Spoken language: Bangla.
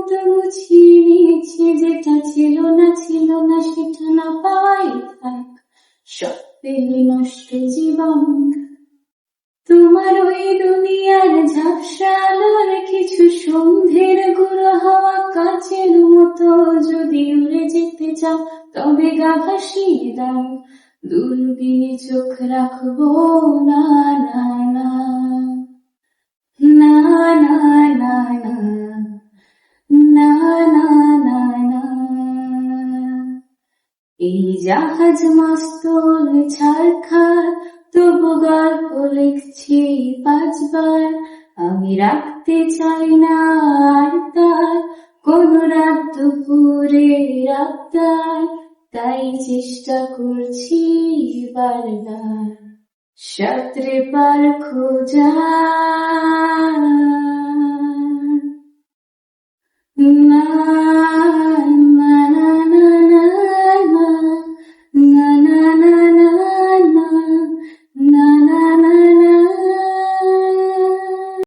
মতো গুছিয়ে নিয়েছি, যেটা ছিল না সেটা না পাওয়াই থাক, সব পেলে নষ্ট জীবন। তোমার ওই দুনিয়ার ঝাপসা আলোর কিছু সন্ধ্যের গুঁড়ো হাওয়া কাচের মতো যদি উড়ে যেতে চাও, তবে গা ভাসিয়ে দাও, দূরবীনে চোখ রাখবো না না না না না না না না না না না। এই জাহাজ মাস্তর ছাড়খার, তবু গল্প লিখছি 5বার। আমি রাখতে চাই না আর তার কোন রাত দুপুরের আবদার, তাই চেষ্টা করছি বারবার সাঁতরে পার খোঁজা।